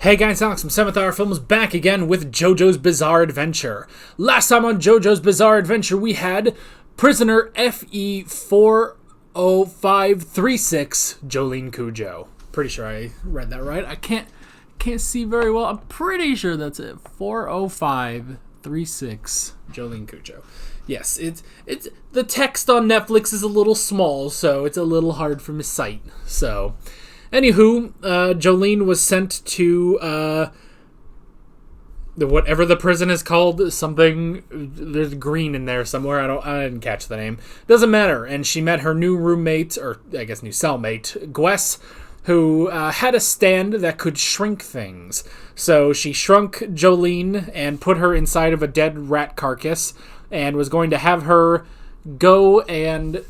Hey guys, Alex from 7th Hour Films back again with JoJo's Bizarre Adventure. Last time on JoJo's Bizarre Adventure we had prisoner FE40536 Jolene Cujo. Pretty sure I read that right. I can't see very well. I'm pretty sure that's it. 40536 Jolene Cujo. Yes, it's the text on Netflix is a little small, so it's a little hard for my sight. So anywho, Jolene was sent to whatever the prison is called. Something, there's green in there somewhere. I didn't catch the name. Doesn't matter. And she met her new roommate, or I guess new cellmate, Gwess, who had a stand that could shrink things. So she shrunk Jolene and put her inside of a dead rat carcass, and was going to have her go and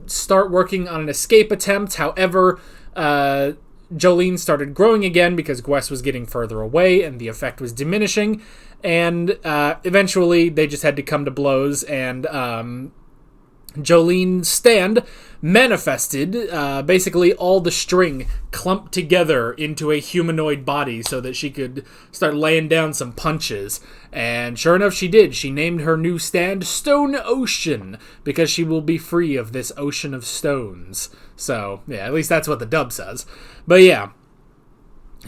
start working on an escape attempt. However, Jolene started growing again because Gwess was getting further away and the effect was diminishing. And eventually they just had to come to blows, and Jolene's stand manifested basically all the string clumped together into a humanoid body so that she could start laying down some punches. And sure enough, she did. She named her new stand Stone Ocean because she will be free of this ocean of stones. So, yeah, at least that's what the dub says. But yeah,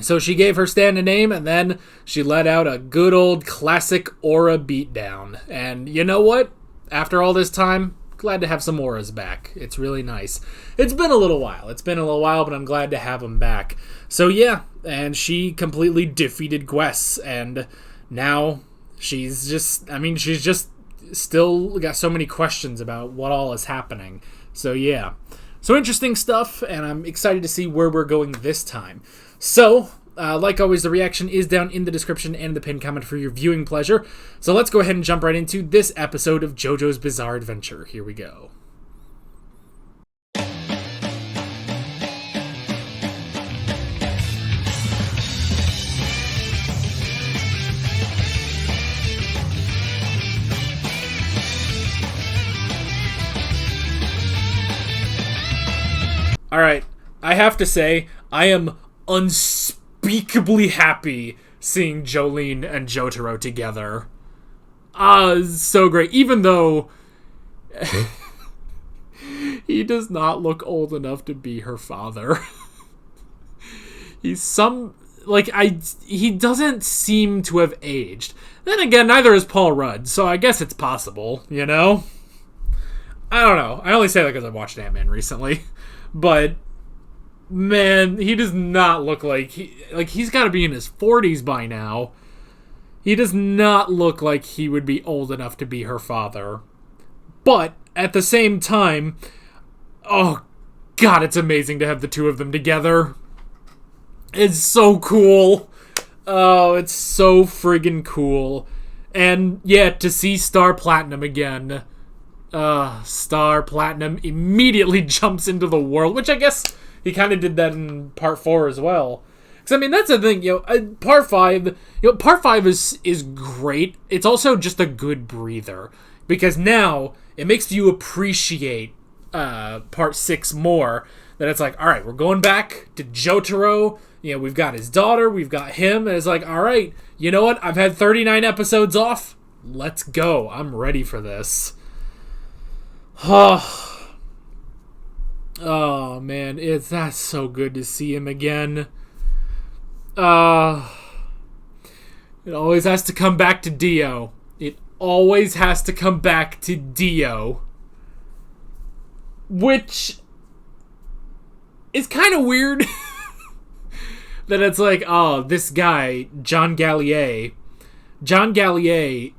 so she gave her stand a name, and then she let out a good old classic aura beatdown. And you know what? After all this time, glad to have some auras back. It's really nice. It's been a little while, but I'm glad to have them back. So yeah, and she completely defeated Gwess, and now she's just still got so many questions about what all is happening. So yeah, so interesting stuff, and I'm excited to see where we're going this time. So, like always, the reaction is down in the description and the pinned comment for your viewing pleasure. So let's go ahead and jump right into this episode of JoJo's Bizarre Adventure. Here we go. Alright, I have to say, I am unspeakably happy seeing Jolene and Jotaro together. So great. Even though he does not look old enough to be her father. He doesn't seem to have aged. Then again, neither is Paul Rudd, so I guess it's possible, you know? I don't know. I only say that because I watched Ant-Man recently. But man, he does not look like he's got to be in his 40s by now. He does not look like he would be old enough to be her father. But at the same time, oh god, it's amazing to have the two of them together. It's so cool. Oh, it's so friggin' cool. And yeah, to see Star Platinum again. Star Platinum immediately jumps into the world, which I guess he kind of did that in Part 4 as well. Because, I mean, that's the thing, Part 5, Part 5 is great. It's also just a good breather, because now it makes you appreciate Part 6 more. That it's like, alright, we're going back to Jotaro, we've got his daughter, we've got him, and it's like, alright, you know what, I've had 39 episodes off, let's go, I'm ready for this. Oh man, that's so good to see him again. It always has to come back to Dio. It always has to come back to Dio. Which is kind of weird. That it's like, oh, this guy, John Gallier. John Gallier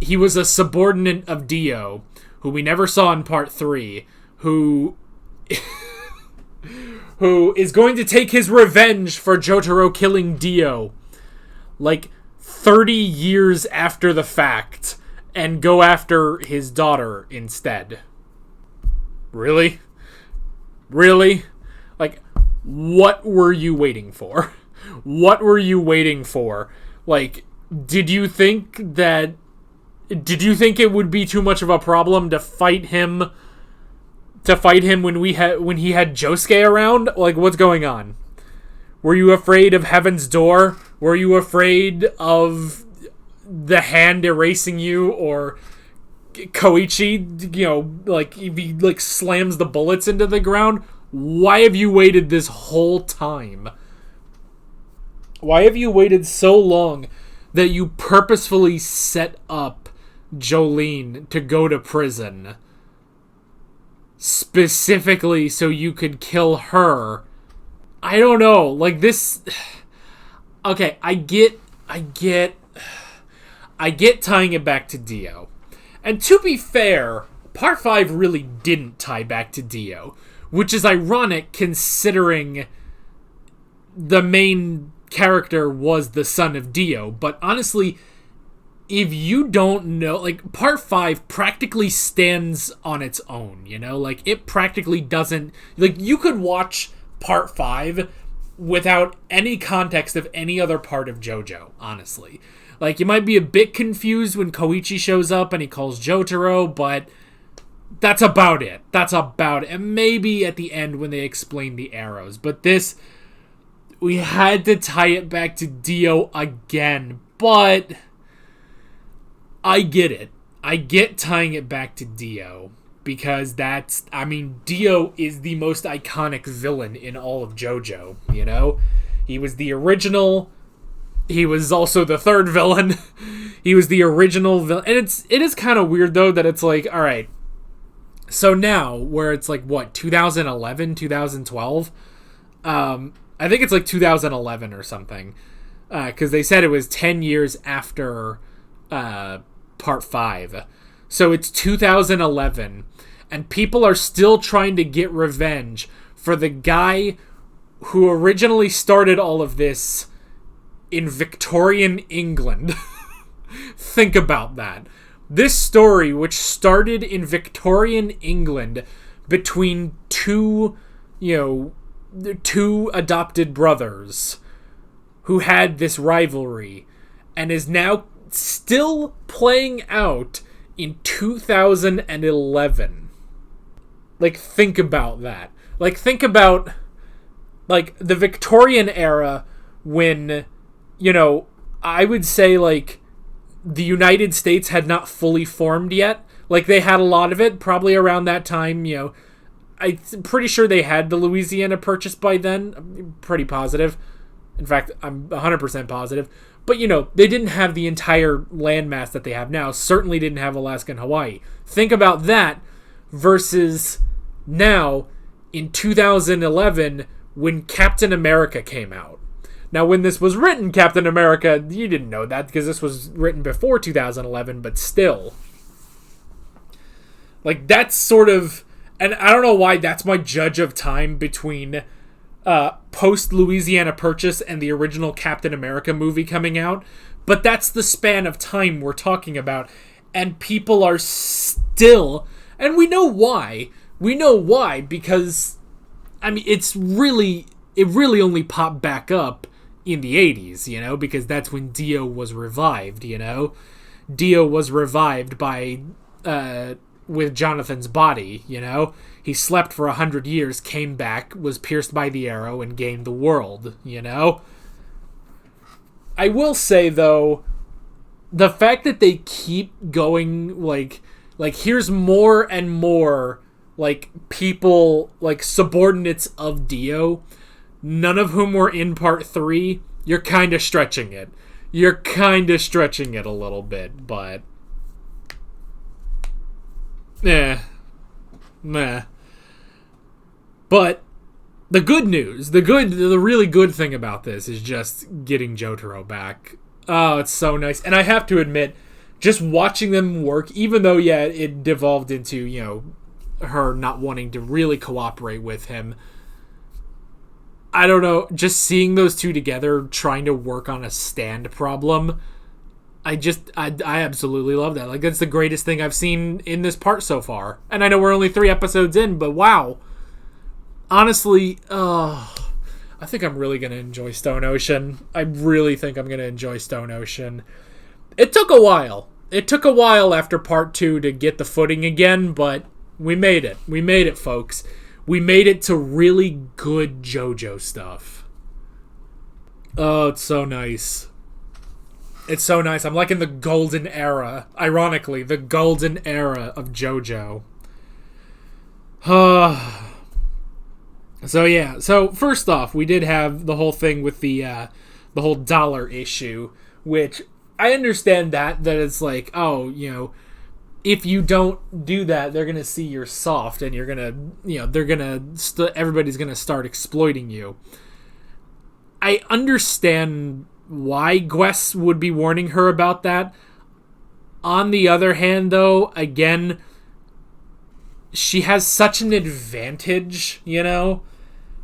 he was a subordinate of Dio, who we never saw in Part 3, who is going to take his revenge for Jotaro killing Dio, 30 years after the fact, and go after his daughter instead. Really? Really? What were you waiting for? What were you waiting for? Did you think it would be too much of a problem to fight him when he had Josuke around? What's going on? Were you afraid of Heaven's Door? Were you afraid of the hand erasing you, or Koichi, like, if he, like, slams the bullets into the ground? Why have you waited this whole time? Why have you waited so long that you purposefully set up Jolene to go to prison? Specifically so you could kill her. I don't know. Like, this... Okay, I get tying it back to Dio. And to be fair, Part 5 really didn't tie back to Dio, which is ironic considering the main character was the son of Dio. But honestly, if you don't know, like, Part 5 practically stands on its own, Like, it practically doesn't... Like, you could watch Part 5 without any context of any other part of JoJo, honestly. Like, you might be a bit confused when Koichi shows up and he calls Jotaro, but that's about it. And maybe at the end when they explain the arrows. But this, we had to tie it back to Dio again. But I get it. I get tying it back to Dio. Because Dio is the most iconic villain in all of JoJo, He was the original. He was also the third villain. He was the original villain. And it is kind of weird, though, that it's like, alright. So now, where it's like, what, 2011, 2012? I think it's like 2011 or something. Because they said it was 10 years after Part 5. So it's 2011, and people are still trying to get revenge for the guy who originally started all of this in Victorian England. Think about that. This story, which started in Victorian England between two adopted brothers who had this rivalry, and is now still playing out in 2011. Like, think about that. Like, think about, like, the Victorian era when, I would say, like, the United States had not fully formed yet. Like, they had a lot of it, probably around that time, I'm pretty sure they had the Louisiana Purchase by then. I'm pretty positive. In fact, I'm 100% positive. But, they didn't have the entire landmass that they have now. Certainly didn't have Alaska and Hawaii. Think about that versus now in 2011 when Captain America came out. Now, when this was written, Captain America, you didn't know that because this was written before 2011, but still. Like, that's sort of... And I don't know why that's my judge of time between... post-Louisiana Purchase and the original Captain America movie coming out. But that's the span of time we're talking about. And people are still... And we know why. We know why, because... it really only popped back up in the 80s, because that's when Dio was revived, Dio was revived by... with Jonathan's body, He slept for 100 years, came back, was pierced by the arrow, and gained the world, I will say, though, the fact that they keep going, like here's more and more, like, people, like, subordinates of Dio, none of whom were in Part 3, you're kind of stretching it. You're kind of stretching it a little bit, but... Meh. But the good news, the really good thing about this is just getting Jotaro back. Oh, it's so nice. And I have to admit, just watching them work, even though, yeah, it devolved into, her not wanting to really cooperate with him. I don't know, just seeing those two together trying to work on a stand problem... I absolutely love that. Like, that's the greatest thing I've seen in this part so far. And I know we're only 3 episodes in, but wow. Honestly, I think I'm really going to enjoy Stone Ocean. I really think I'm going to enjoy Stone Ocean. It took a while. It took a while after Part 2 to get the footing again, but we made it. We made it, folks. We made it to really good JoJo stuff. Oh, it's so nice. It's so nice. I'm like in the golden era. Ironically, the golden era of JoJo. So yeah. So first off, we did have the whole thing with the whole dollar issue, which I understand that it's like, oh, if you don't do that, they're gonna see you're soft, and you're gonna, they're gonna, everybody's gonna start exploiting you. I understand why Gwess would be warning her about that. On the other hand, though, again, she has such an advantage,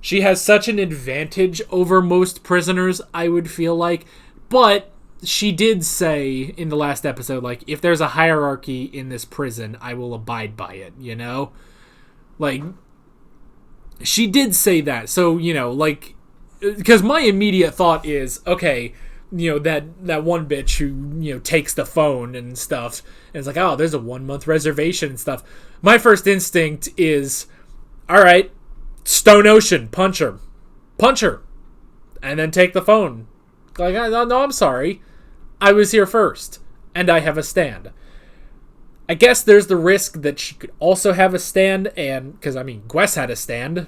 She has such an advantage over most prisoners, I would feel like. But she did say in the last episode, like, if there's a hierarchy in this prison, I will abide by it, Like, she did say that. So, like, because my immediate thought is, okay, that one bitch who, takes the phone and stuff, and it's like, oh, there's a 1 month reservation and stuff. My first instinct is, all right, Stone Ocean, punch her, and then take the phone. Like, no, I'm sorry, I was here first, and I have a stand. I guess there's the risk that she could also have a stand, and because Gwess had a stand.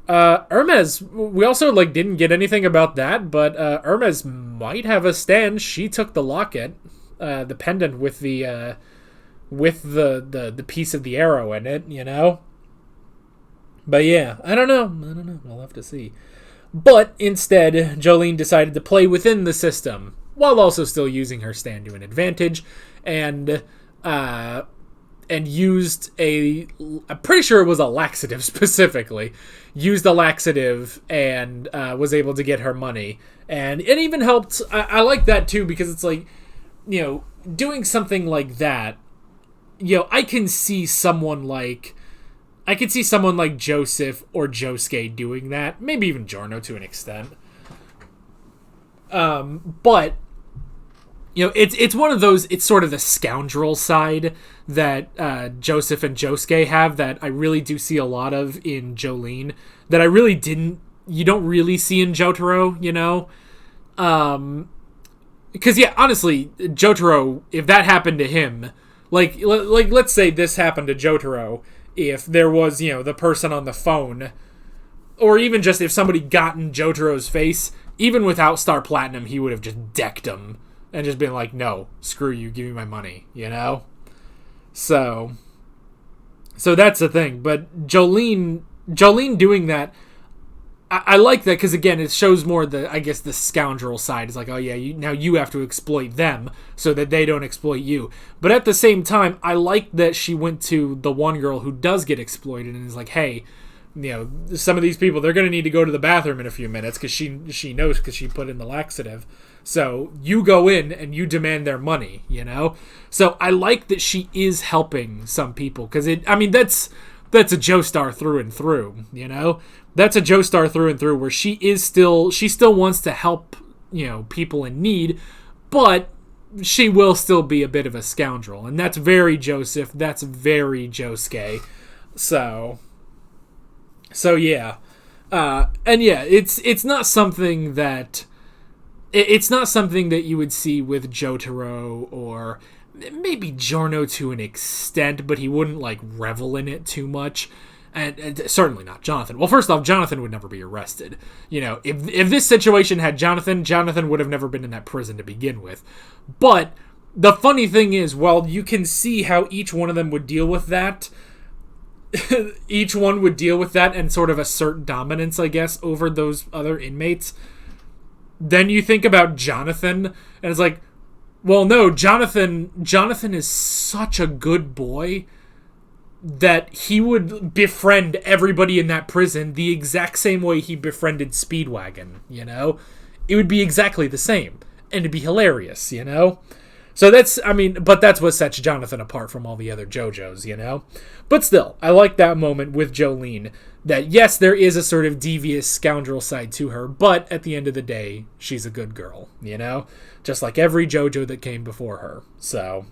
Hermes, we also didn't get anything about that, but Hermes might have a stand. She took the locket, the pendant with the piece of the arrow in it, But yeah, I don't know. We'll have to see. But instead, Jolene decided to play within the system while also still using her stand to an advantage, and used I'm pretty sure it was a laxative specifically, used a laxative and was able to get her money. And it even helped, I like that too, because it's like, doing something like that, I can see someone like Joseph or Josuke doing that, maybe even Giorno to an extent. But it's one of those, it's sort of the scoundrel side that Joseph and Josuke have that I really do see a lot of in Jolene that you don't really see in Jotaro, because yeah, honestly, Jotaro, if that happened to him, like let's say this happened to Jotaro, if there was, the person on the phone, or even just if somebody got in Jotaro's face, even without Star Platinum, he would have just decked him and just been like, no, screw you, give me my money, So that's the thing. But Jolene doing that, I like that because, again, it shows more the scoundrel side. It's like, oh yeah, now you have to exploit them so that they don't exploit you. But at the same time, I like that she went to the one girl who does get exploited and is like, hey, some of these people, they're going to need to go to the bathroom in a few minutes because she knows because she put in the laxative. So you go in and you demand their money, So I like that she is helping some people because that's a Joestar through and through, That's a Joestar through and through where she still wants to help, people in need, but she will still be a bit of a scoundrel. And that's very Joseph. That's very Josuke. So yeah. And yeah, it's not something that you would see with Jotaro or maybe Giorno to an extent, but he wouldn't revel in it too much. And certainly not Jonathan. Well, first off, Jonathan would never be arrested. If this situation had Jonathan would have never been in that prison to begin with. But the funny thing is, while you can see how each one of them would deal with that, each one would deal with that and sort of assert dominance, I guess, over those other inmates. Then you think about Jonathan, and it's like, well, no, Jonathan is such a good boy that he would befriend everybody in that prison the exact same way he befriended Speedwagon, It would be exactly the same, and it'd be hilarious, So but that's what sets Jonathan apart from all the other JoJo's, But still, I like that moment with Jolene, that yes, there is a sort of devious scoundrel side to her, but at the end of the day, she's a good girl, Just like every JoJo that came before her, so...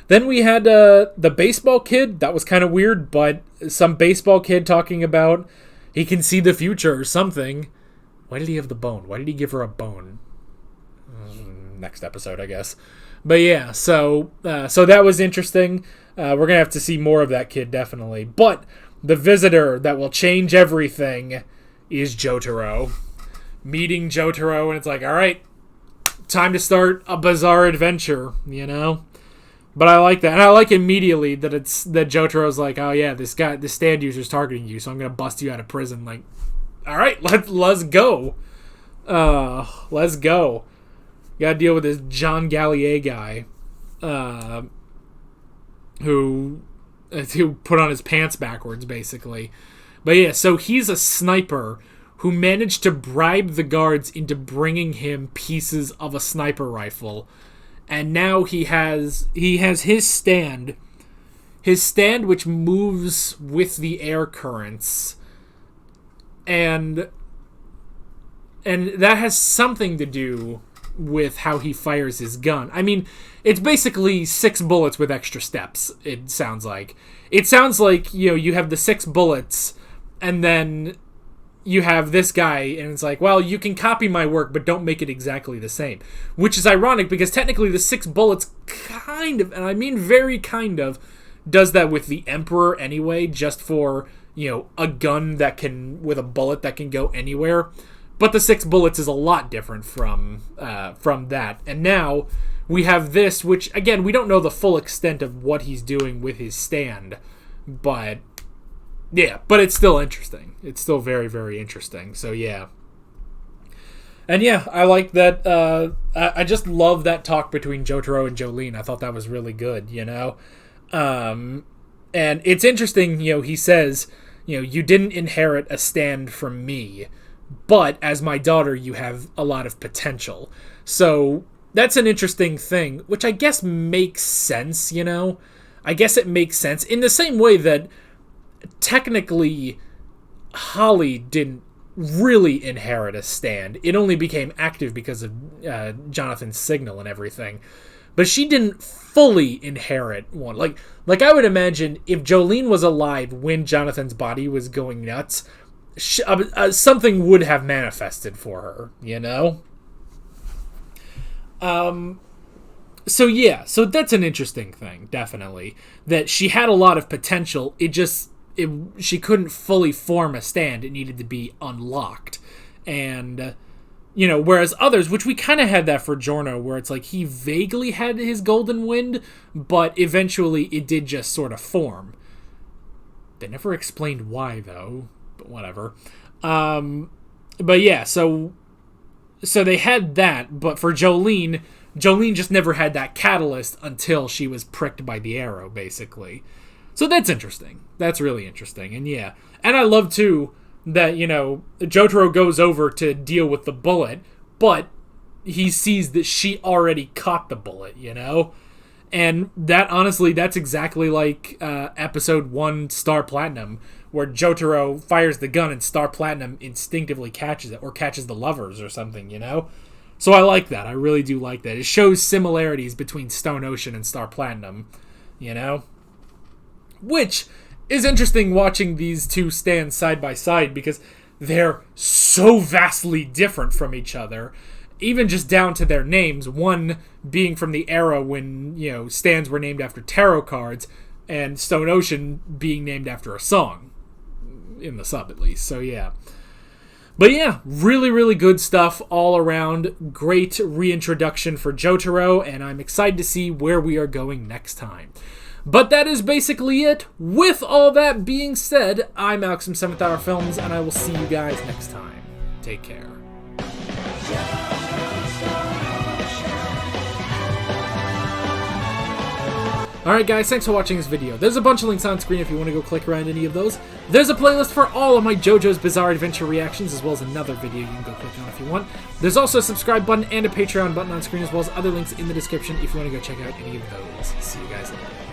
Then we had the baseball kid. That was kind of weird, but some baseball kid talking about he can see the future or something. Why did he have the bone? Why did he give her a bone? Next episode, I guess. But yeah, so that was interesting. We're going to have to see more of that kid, definitely. But the visitor that will change everything is Jotaro. Meeting Jotaro, and it's like, all right, time to start a bizarre adventure, you know? But I like that. And I like immediately that Jotaro's like, oh yeah, this stand user's targeting you, so I'm going to bust you out of prison. Like, all right, let's go. Let's go. Gotta deal with this John Gallier guy, who put on his pants backwards, basically. But yeah, so he's a sniper who managed to bribe the guards into bringing him pieces of a sniper rifle. And now he has his stand which moves with the air currents. And that has something to do with how he fires his gun. I mean, it's basically 6 bullets with extra steps, it sounds like. It sounds like, you have the 6 bullets, and then you have this guy, and it's like, well, you can copy my work, but don't make it exactly the same. Which is ironic, because technically the 6 bullets kind of, and I mean very kind of, does that with the Emperor anyway, just for, a gun with a bullet that can go anywhere. But the 6 bullets is a lot different from that. And now we have this, which, again, we don't know the full extent of what he's doing with his stand. But, yeah, but it's still interesting. It's still very, very interesting. So, yeah. And, yeah, I like that. I just love that talk between Jotaro and Jolene. I thought that was really good, And it's interesting, he says, you didn't inherit a stand from me. But as my daughter, you have a lot of potential. So that's an interesting thing, which I guess makes sense, I guess it makes sense in the same way that technically Holly didn't really inherit a stand. It only became active because of Jonathan's signal and everything. But she didn't fully inherit one. Like I would imagine if Jolene was alive when Jonathan's body was going nuts, something would have manifested for her, So yeah, so that's an interesting thing, definitely. That she had a lot of potential, she couldn't fully form a stand, it needed to be unlocked. And, whereas others, which we kind of had that for Giorno, where it's like he vaguely had his golden wind, but eventually it did just sort of form. They never explained why, though. But whatever. But yeah, so they had that, but for Jolene just never had that catalyst until she was pricked by the arrow, basically. So that's interesting. That's really interesting. And yeah. And I love, too, that, Jotaro goes over to deal with the bullet, but he sees that she already caught the bullet, And that, honestly, that's exactly like episode 1 Star Platinum, where Jotaro fires the gun and Star Platinum instinctively catches it, or catches the lovers or something, So I like that. I really do like that. It shows similarities between Stone Ocean and Star Platinum, Which is interesting watching these two stands side by side, because they're so vastly different from each other. Even just down to their names, one being from the era when, stands were named after tarot cards, and Stone Ocean being named after a song. In the sub, at least. So, yeah. But, yeah, really, really good stuff all around. Great reintroduction for Jotaro, and I'm excited to see where we are going next time. But that is basically it. With all that being said, I'm Alex from 7th Hour Films, and I will see you guys next time. Take care. Alright guys, thanks for watching this video. There's a bunch of links on screen if you want to go click around any of those. There's a playlist for all of my JoJo's Bizarre Adventure reactions, as well as another video you can go click on if you want. There's also a subscribe button and a Patreon button on screen, as well as other links in the description if you want to go check out any of those. See you guys later.